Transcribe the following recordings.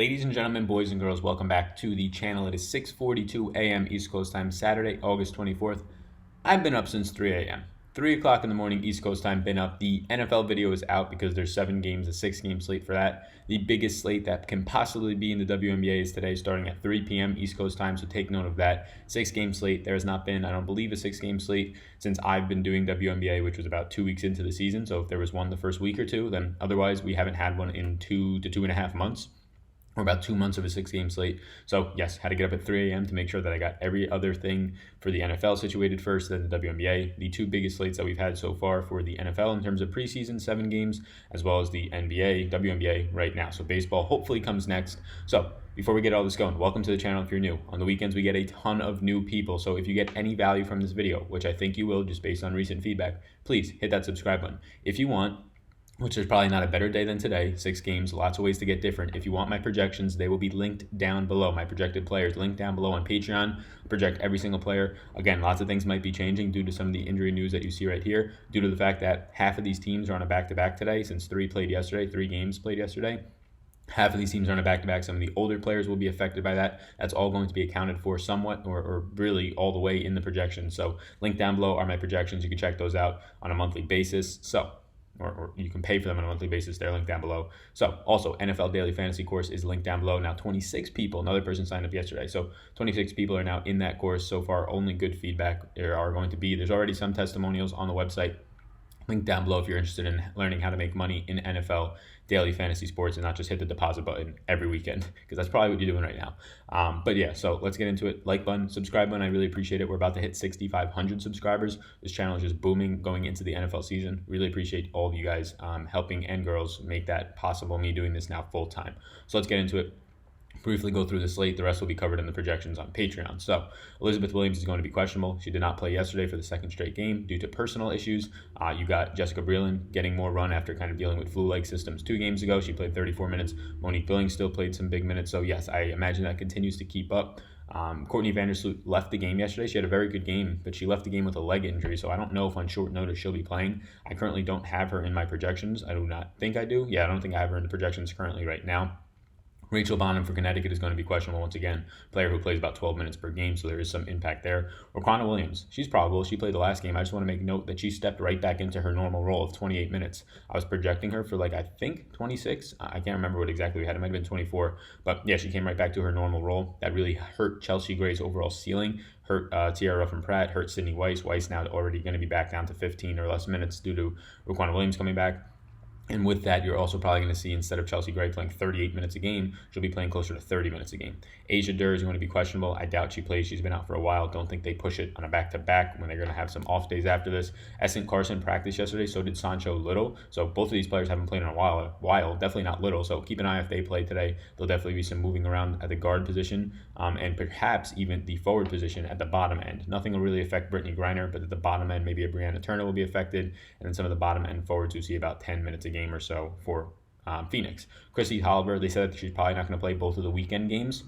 Ladies and gentlemen, boys and girls, welcome back to the channel. It is 6:42 a.m. East Coast time, Saturday, August 24th. I've been up since 3 a.m. 3 o'clock in the morning, East Coast time, been up. The NFL video is out because there's 7 games, a 6-game slate for that. The biggest slate that can possibly be in the WNBA is today, starting at 3 p.m. East Coast time, so take note of that. 6-game slate. There has not been, I don't believe, a 6-game slate since I've been doing WNBA, which was about 2 weeks into the season. So if there was one the first week or two, then otherwise we haven't had one in 2 to 2.5 months. Or about 2 months of a 6-game slate. So yes, had to get up at 3 a.m. to make sure that I got every other thing for the NFL situated first, then the WNBA. The 2 biggest slates that we've had so far for the NFL in terms of preseason, 7 games, as well as the NBA, WNBA right now. So baseball hopefully comes next. So before we get all this going, welcome to the channel if you're new. On the weekends, we get a ton of new people. So if you get any value from this video, which I think you will just based on recent feedback, please hit that subscribe button. If you want, which is probably not a better day than today, 6 games, lots of ways to get different. If you want my projections, they will be linked down below. My projected players linked down below on Patreon. I project every single player. Again, lots of things might be changing due to some of the injury news that you see right here, due to the fact that half of these teams are on a back-to-back today, since 3 games played yesterday. Half of these teams are on a back-to-back. Some of the older players will be affected by that. That's all going to be accounted for somewhat or really all the way in the projections. So link down below are my projections. You can check those out on a monthly basis. Or you can pay for them on a monthly basis. They're linked down below. So also, NFL Daily Fantasy course is linked down below. Now 26 people, another person signed up yesterday. So 26 people are now in that course. So far, only good feedback there are going to be. There's already some testimonials on the website. Link down below if you're interested in learning how to make money in NFL daily fantasy sports and not just hit the deposit button every weekend, because that's probably what you're doing right now. But yeah, so let's get into it. Like button, subscribe button, I really appreciate it. We're about to hit 6,500 subscribers. This channel is just booming going into the NFL season. Really appreciate all of you guys helping and girls make that possible, me doing this now full time. So let's get into it. Briefly go through the slate. The rest will be covered in the projections on Patreon. So Elizabeth Williams is going to be questionable. She did not play yesterday for the 2nd straight game due to personal issues. You got Jessica Breland getting more run after kind of dealing with flu-like systems 2 games ago. She played 34 minutes. Monique Billings still played some big minutes. So yes, I imagine that continues to keep up. Courtney Van Der Sloot left the game yesterday. She had a very good game, but she left the game with a leg injury, so I don't know if on short notice she'll be playing. I currently don't have her in my projections. I do not think I do. Yeah, I don't think I have her in the projections currently right now. Rachel Bonham for Connecticut is going to be questionable once again. Player who plays about 12 minutes per game, so there is some impact there. Roquana Williams, she's probable. She played the last game. I just want to make note that she stepped right back into her normal role of 28 minutes. I was projecting her for I think 26. I can't remember what exactly we had. It might have been 24. But yeah, she came right back to her normal role. That really hurt Chelsea Gray's overall ceiling. Hurt Tiara Ruffin-Pratt, hurt Sydney Weiss. Weiss now already going to be back down to 15 or less minutes due to Roquana Williams coming back. And with that, you're also probably going to see, instead of Chelsea Gray playing 38 minutes a game, she'll be playing closer to 30 minutes a game. Asia Durr is going to be questionable. I doubt she plays. She's been out for a while. Don't think they push it on a back-to-back when they're going to have some off days after this. Essen Carson practiced yesterday. So did Sancho Little. So both of these players haven't played in a while. Definitely not Little. So keep an eye if they play today. There'll definitely be some moving around at the guard position and perhaps even the forward position at the bottom end. Nothing will really affect Brittany Griner, but at the bottom end, maybe a Brianna Turner will be affected. And then some of the bottom end forwards who see about 10 minutes a game or so for Phoenix. Chrissy Holliver, they said that she's probably not going to play both of the weekend games.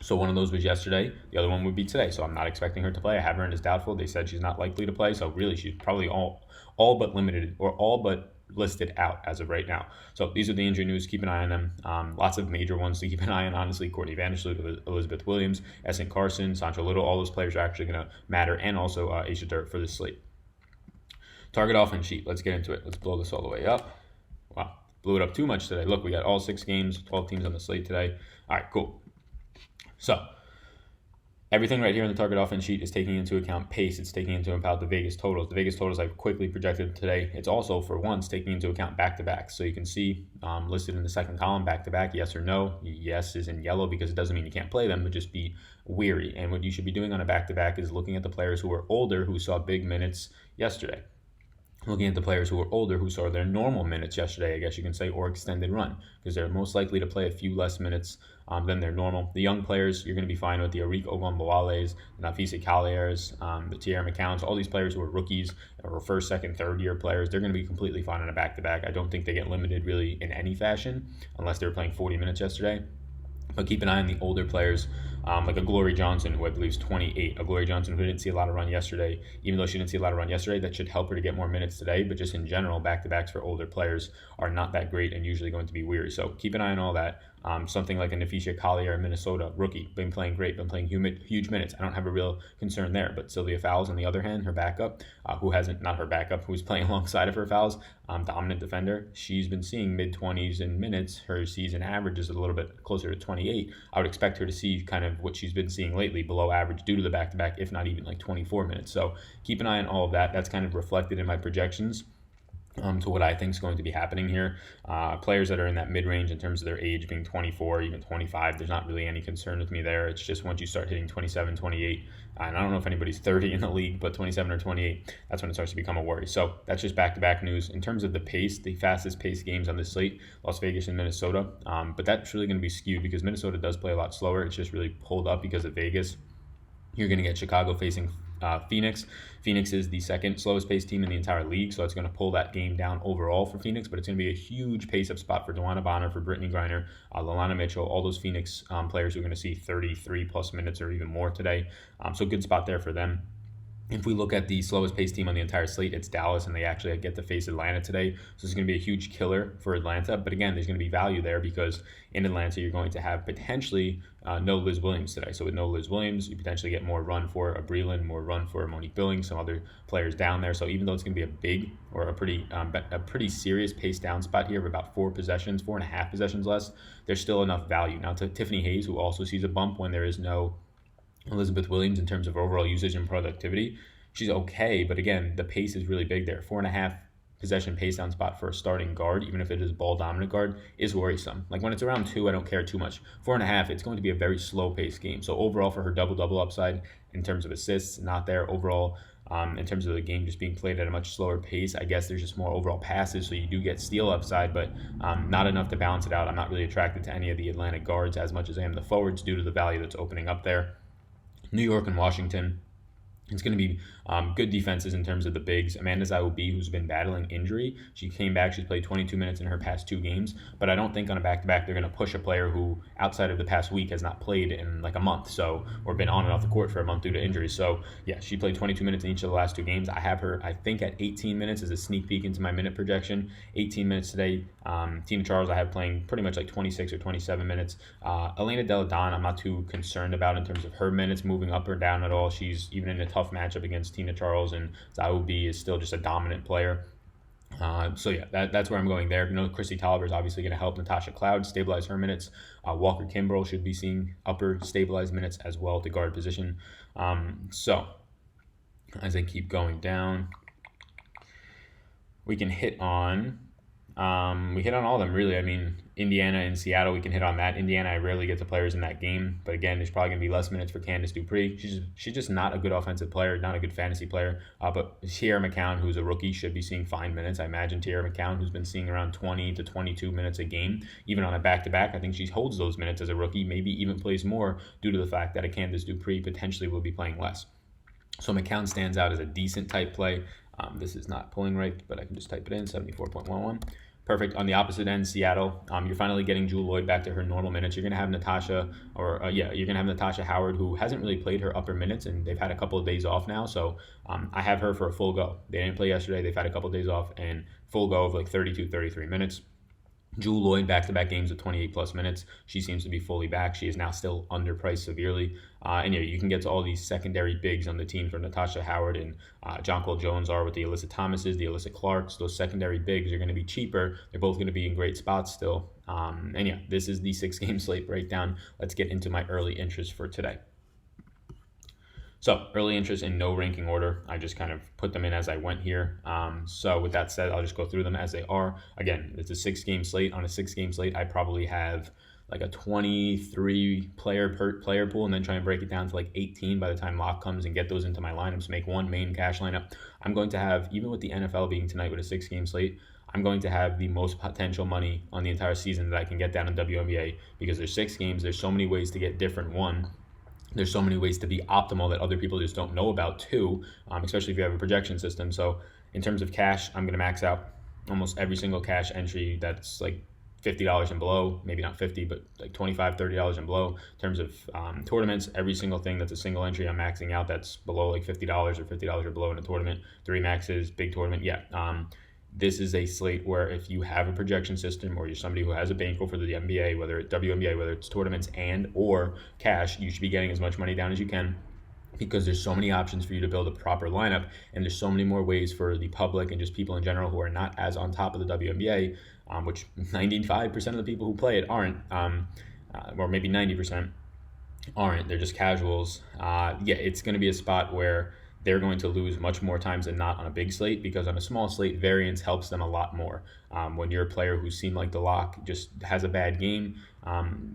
So one of those was yesterday. The other one would be today. So I'm not expecting her to play. I have her in as doubtful. They said she's not likely to play. So really, she's probably all but limited or all but listed out as of right now. So these are the injury news. Keep an eye on them. Lots of major ones to keep an eye on, honestly. Courtney Van Der Sloot, Elizabeth Williams, Essen Carson, Sancho Little. All those players are actually going to matter. And also Asia Durr for this slate. Target offense sheet. Let's get into it. Let's blow this all the way up. Wow. Blew it up too much today. Look, we got all 6 games, 12 teams on the slate today. All right, cool. So everything right here in the target offense sheet is taking into account pace. It's taking into account the Vegas totals. The Vegas totals I've quickly projected today. It's also, for once, taking into account back-to-backs. So you can see listed in the second column, back-to-back, yes or no. Yes is in yellow because it doesn't mean you can't play them, but just be weary. And what you should be doing on a back-to-back is looking at the players who are older who saw big minutes yesterday. Looking at the players who are older who saw their normal minutes yesterday, I guess you can say, or extended run, because they're most likely to play a few less minutes than their normal. The young players, you're going to be fine with the Arielle Ogunbowales, the Nafisa Colliers, the Tierra McCounts, all these players who are rookies or first, second, third year players. They're going to be completely fine on a back-to-back. I don't think they get limited really in any fashion unless they were playing 40 minutes yesterday. But keep an eye on the older players, like a Glory Johnson, who I believe is 28. A Glory Johnson who didn't see a lot of run yesterday. Even though she didn't see a lot of run yesterday, that should help her to get more minutes today. But just in general, back-to-backs for older players are not that great and usually going to be weary. So keep an eye on all that. Something like a Natasha Collier in Minnesota, rookie, been playing great, been playing huge minutes. I don't have a real concern there. But Sylvia Fowles, on the other hand, her backup, not her backup, who's playing alongside of her Fowles, dominant defender. She's been seeing mid-20s in minutes. Her season average is a little bit closer to 28. I would expect her to see kind of what she's been seeing lately, below average due to the back-to-back, if not even like 24 minutes. So keep an eye on all of that. That's kind of reflected in my projections to what I think is going to be happening here. Players that are in that mid-range in terms of their age, being 24, even 25, there's not really any concern with me there. It's just once you start hitting 27, 28, and I don't know if anybody's 30 in the league, but 27 or 28, that's when it starts to become a worry. So that's just back-to-back news. In terms of the pace, the fastest paced games on this slate, Las Vegas and Minnesota, but that's really going to be skewed because Minnesota does play a lot slower. It's just really pulled up because of Vegas. You're going to get Chicago facing Phoenix. Phoenix is the second slowest paced team in the entire league, so it's going to pull that game down overall for Phoenix, but it's going to be a huge pace-up spot for DeWanna Bonner, for Brittany Griner, Lalana Mitchell, all those Phoenix players who are going to see 33-plus minutes or even more today. So good spot there for them. If we look at the slowest paced team on the entire slate, it's Dallas, and they actually get to face Atlanta today. So it's going to be a huge killer for Atlanta. But again, there's going to be value there because in Atlanta, you're going to have potentially no Liz Williams today. So with no Liz Williams, you potentially get more run for a Breland, more run for Monique Billings, some other players down there. So even though it's going to be a big or a pretty serious pace down spot here of about 4.5 possessions less, there's still enough value. Now to Tiffany Hayes, who also sees a bump when there is no Elizabeth Williams in terms of overall usage and productivity, she's okay, but again, the pace is really big there. 4.5 possession pace down spot for a starting guard, even if it is ball dominant guard, is worrisome. Like when it's around 2, I don't care too much. 4.5, it's going to be a very slow pace game. So overall for her double upside in terms of assists, not there. Overall, in terms of the game just being played at a much slower pace, I guess there's just more overall passes, so you do get steal upside, but not enough to balance it out. I'm not really attracted to any of the Atlanta guards as much as I am the forwards due to the value that's opening up there. New York and Washington, it's going to be good defenses in terms of the bigs. Wnba Dfs, who's been battling injury, she came back. She's played 22 minutes in her past 2 games, but I don't think on a back-to-back they're going to push a player who, outside of the past week, has not played in like a month, or been on and off the court for a month due to injury. So yeah, she played 22 minutes in each of the last 2 games. I have her, I think, at 18 minutes as a sneak peek into my minute projection. 18 minutes today. Tina Charles I have playing pretty much like 26 or 27 minutes. Elena Delle Donne, I'm not too concerned about in terms of her minutes moving up or down at all. She's even in a tough matchup against Tina Charles, and Wnba is still just a dominant player. So yeah, that's where I'm going there. Chrissy Tolliver is obviously going to help Natasha Cloud stabilize her minutes. Walker Kimbrell should be seeing upper stabilized minutes as well to guard position. So as I keep going down, we can hit on all of them, really. I mean, Indiana and Seattle, we can hit on that. Indiana, I rarely get to players in that game, but again, there's probably going to be less minutes for Candace Dupree. She's just not a good offensive player, not a good fantasy player. But Tierra McCown, who's a rookie, should be seeing fine minutes. I imagine Tierra McCown, who's been seeing around 20 to 22 minutes a game, even on a back-to-back, I think she holds those minutes as a rookie, maybe even plays more due to the fact that a Candace Dupree potentially will be playing less. So McCown stands out as a decent type play. This is not pulling right, but I can just type it in, 74.11. Perfect. On the opposite end, Seattle, you're finally getting Jewel Lloyd back to her normal minutes. You're going to have Natasha Howard, who hasn't really played her upper minutes, and they've had a couple of days off now. So I have her for a full go. They didn't play yesterday. They've had a couple of days off, and full go of like 32, 33 minutes. Jewel Lloyd, back-to-back games of 28-plus minutes. She seems to be fully back. She is now still underpriced severely. And yeah, you can get to all these secondary bigs on the team for Natasha Howard and Jonquil Jones are with the Alyssa Thomases, the Alyssa Clarks. Those secondary bigs are going to be cheaper. They're both going to be in great spots still. And yeah, this is the 6-game slate breakdown. Let's get into my early interest for today. So early interest in no ranking order. I just kind of put them in as I went here. So with that said, I'll just go through them as they are. Again, it's a 6-game slate. On a 6-game slate, I probably have like a 23 player pool, and then try and break it down to like 18 by the time lock comes and get those into my lineups, make one main cash lineup. I'm going to have, even with the NFL being tonight with a 6-game slate, I'm going to have the most potential money on the entire season that I can get down in WNBA, because there's 6 games. There's so many ways to get different. There's so many ways to be optimal that other people just don't know about too, especially if you have a projection system. So in terms of cash, I'm going to max out almost every single cash entry that's like $50 and below, maybe not 50, but like $25, $30 and below. In terms of tournaments, every single thing that's a single entry, I'm maxing out that's below like $50 or $50 or below in a tournament. 3 maxes, big tournament, yeah. This is a slate where if you have a projection system or you're somebody who has a bankroll for the NBA, whether it's WNBA, whether it's tournaments and or cash, you should be getting as much money down as you can, because there's so many options for you to build a proper lineup, and there's so many more ways for the public and just people in general who are not as on top of the WNBA, which 95% of the people who play it aren't, or maybe 90% aren't. They're just casuals. It's going to be a spot where they're going to lose much more times than not on a big slate, because on a small slate, variance helps them a lot more. When you're a player who seemed like the lock just has a bad game,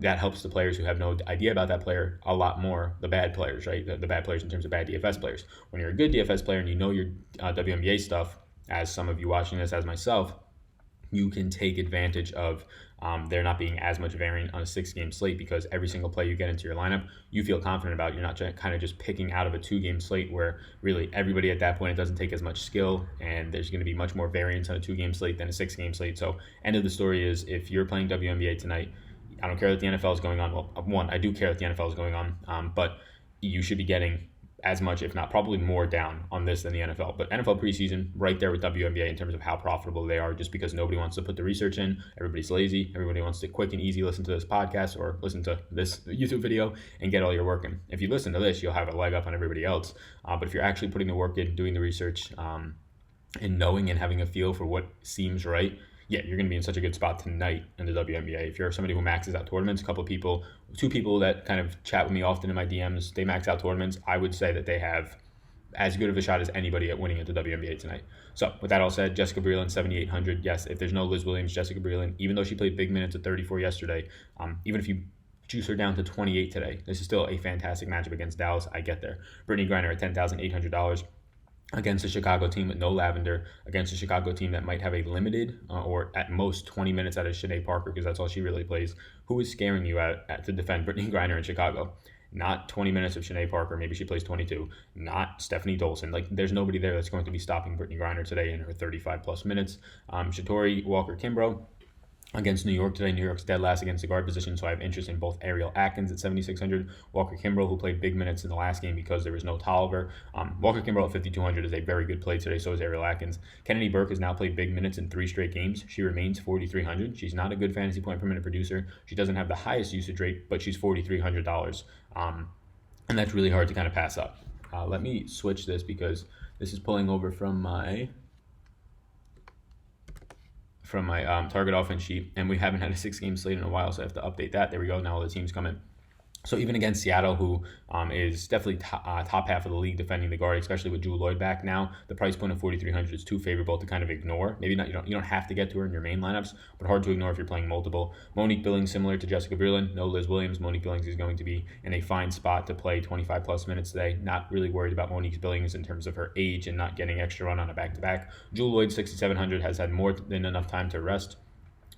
that helps the players who have no idea about that player a lot more, the bad players, right? The bad players in terms of bad DFS players. When you're a good DFS player and you know your WNBA stuff, as some of you watching this, as myself, you can take advantage of there not being as much variant on a 6-game slate, because every single play you get into your lineup, you feel confident about. You're not kind of just picking out of a 2-game slate where really everybody at that point, it doesn't take as much skill, and there's going to be much more variance on a 2-game slate than a 6-game slate. So end of the story is, if you're playing WNBA tonight, I don't care that the NFL is going on. Well, one, I do care that the NFL is going on, but you should be getting as much, if not probably more, down on this than the NFL. But NFL preseason, right there with WNBA in terms of how profitable they are, just because nobody wants to put the research in. Everybody's lazy. Everybody wants to quick and easy listen to this podcast or listen to this YouTube video and get all your work in. If you listen to this, you'll have a leg up on everybody else. But if you're actually putting the work in, doing the research, and knowing and having a feel for what seems right, you're going to be in such a good spot tonight in the WNBA. If you're somebody who maxes out tournaments, two people that kind of chat with me often in my DMs, they max out tournaments. I would say that they have as good of a shot as anybody at winning at the WNBA tonight. So with that all said, Jessica Breland, 7,800. Yes, if there's no Liz Williams, Jessica Breland, even though she played big minutes at 34 yesterday, even if you juice her down to 28 today, this is still a fantastic matchup against Dallas. I get there. Brittany Griner at $10,800. Against a Chicago team with no Lavender, against a Chicago team that might have a limited or at most 20 minutes out of Shanae Parker, because that's all she really plays. Who is scaring you to defend Brittany Griner in Chicago? Not 20 minutes of Shanae Parker. Maybe she plays 22. Not Stephanie Dolson. Like, there's nobody there that's going to be stopping Brittany Griner today in her 35-plus minutes. Shatori Walker-Kimbrough against New York today. New York's dead last against the guard position, so I have interest in both Arielle Atkins at 7,600, Walker-Kimbrough, who played big minutes in the last game because there was no Tolliver. Walker-Kimbrough at 5,200 is a very good play today, so is Arielle Atkins. Kennedy Burke has now played big minutes in 3 straight games. She remains 4,300. She's not a good fantasy point per minute producer. She doesn't have the highest usage rate, but she's $4,300, and that's really hard to kind of pass up. Let me switch this, because this is pulling over from my target offense sheet, and we haven't had a 6-game slate in a while, so I have to update that. There we go. Now all the teams come in. So even against Seattle, who is definitely top half of the league defending the guard, especially with Jewel Lloyd back now, the price point of 4,300 is too favorable to kind of ignore. Maybe not. You don't have to get to her in your main lineups, but hard to ignore if you're playing multiple. Monique Billings, similar to Jessica Breland, no Liz Williams. Monique Billings is going to be in a fine spot to play 25-plus minutes today. Not really worried about Monique Billings in terms of her age and not getting extra run on a back-to-back. Jewel Lloyd, 6,700, has had more than enough time to rest.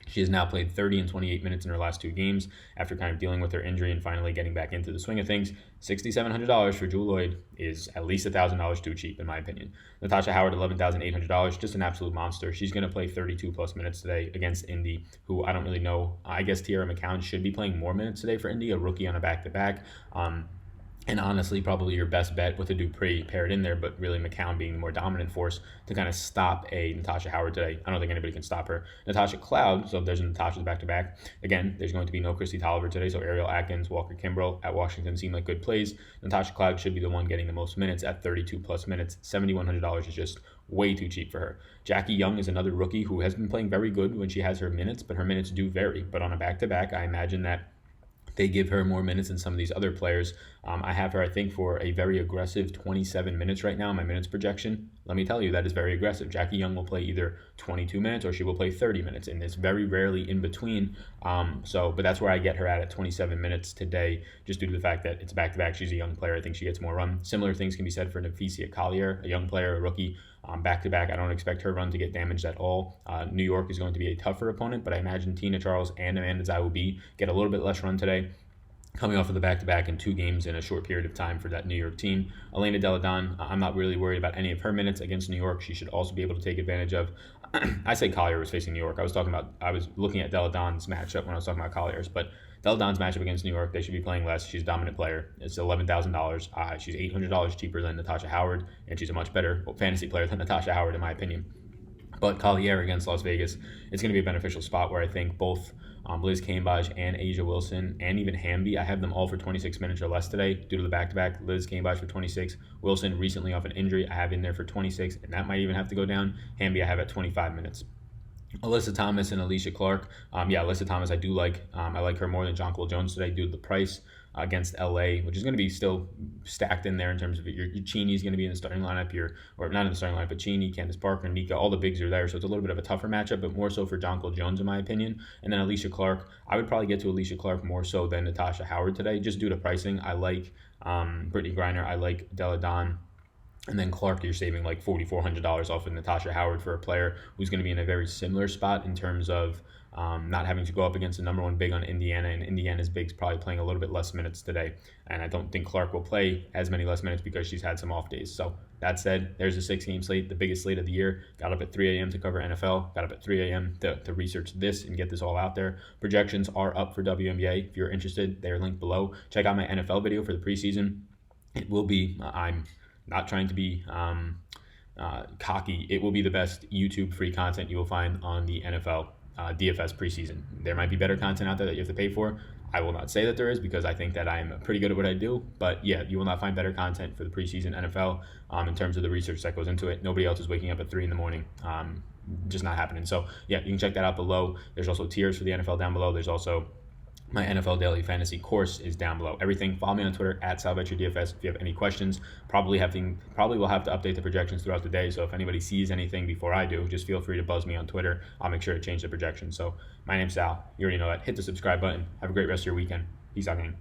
She has now played 30 and 28 minutes in her last 2 games after kind of dealing with her injury and finally getting back into the swing of things. $6,700 for Jewel Lloyd is at least $1,000 too cheap, in my opinion. Natasha Howard, $11,800, just an absolute monster. She's going to play 32-plus minutes today against Indy, who I don't really know. I guess Tiara McCown should be playing more minutes today for Indy, a rookie on a back-to-back. And honestly, probably your best bet with a Dupree paired in there, but really McCown being the more dominant force to kind of stop a Natasha Howard today. I don't think anybody can stop her. Natasha Cloud, so if there's a Natasha's back-to-back, again, there's going to be no Christy Tolliver today, so Arielle Atkins, Walker-Kimbrough at Washington seem like good plays. Natasha Cloud should be the one getting the most minutes at 32-plus minutes. $7,100 is just way too cheap for her. Jackie Young is another rookie who has been playing very good when she has her minutes, but her minutes do vary. But on a back-to-back, I imagine that they give her more minutes than some of these other players. I have her, I think, for a very aggressive 27 minutes right now, my minutes projection. Let me tell you, that is very aggressive. Jackie Young will play either 22 minutes or she will play 30 minutes, and it's very rarely in between. But that's where I get her at 27 minutes today, just due to the fact that it's back-to-back. She's a young player. I think she gets more run. Similar things can be said for Neficia Collier, a young player, a rookie. Back-to-back, I don't expect her run to get damaged at all. New York is going to be a tougher opponent, but I imagine Tina Charles and Amanda Wnba get a little bit less run today, coming off of the back-to-back in 2 games in a short period of time for that New York team. Elena Delle Donne, I'm not really worried about any of her minutes against New York. She should also be able to take advantage of. I say Collier was facing New York. I was looking at Delle Donne's matchup when I was talking about Collier's, but Delle Donne's matchup against New York, they should be playing less. She's a dominant player. It's $11,000. She's $800 cheaper than Natasha Howard, and she's a much better fantasy player than Natasha Howard, in my opinion. But Collier against Las Vegas, it's going to be a beneficial spot where I think both Liz Cambage and Asia Wilson and even Hamby, I have them all for 26 minutes or less today due to the back-to-back. Liz Cambage for 26. Wilson recently off an injury, I have in there for 26, and that might even have to go down. Hamby I have at 25 minutes. Alyssa Thomas and Alicia Clark. Alyssa Thomas I do like. I like her more than Jonquil Jones today due to the price against LA, which is going to be still stacked in there in terms of your Cheney is going to be in the starting lineup, or not in the starting lineup, but Cheney, Candace Parker, Nika, all the bigs are there, so it's a little bit of a tougher matchup, but more so for Jonquil Jones in my opinion. And then Alicia Clark, I would probably get to Alicia Clark more so than Natasha Howard today, just due to pricing. I like Brittany Griner, I like Della Don. And then Clark, you're saving like $4,400 off of Natasha Howard for a player who's going to be in a very similar spot in terms of not having to go up against the number one big on Indiana, and Indiana's big's probably playing a little bit less minutes today. And I don't think Clark will play as many less minutes because she's had some off days. So that said, there's a 6-game slate, the biggest slate of the year. Got up at 3 a.m. to cover NFL. Got up at 3 a.m. to research this and get this all out there. Projections are up for WNBA. If you're interested, they're linked below. Check out my NFL video for the preseason. It will be, I'm not trying to be cocky, it will be the best YouTube free content you will find on the NFL DFS preseason. There might be better content out there that you have to pay for. I will not say that there is because I think that I'm pretty good at what I do. But yeah, you will not find better content for the preseason NFL in terms of the research that goes into it. Nobody else is waking up at 3 in the morning. Just not happening. So yeah, you can check that out below. There's also tiers for the NFL down below. There's also my NFL Daily Fantasy course is down below. Everything, follow me on Twitter at SalVetcherDFS if you have any questions. Probably will have to update the projections throughout the day. So if anybody sees anything before I do, just feel free to buzz me on Twitter. I'll make sure to change the projections. So my name's Sal. You already know that. Hit the subscribe button. Have a great rest of your weekend. Peace out, gang.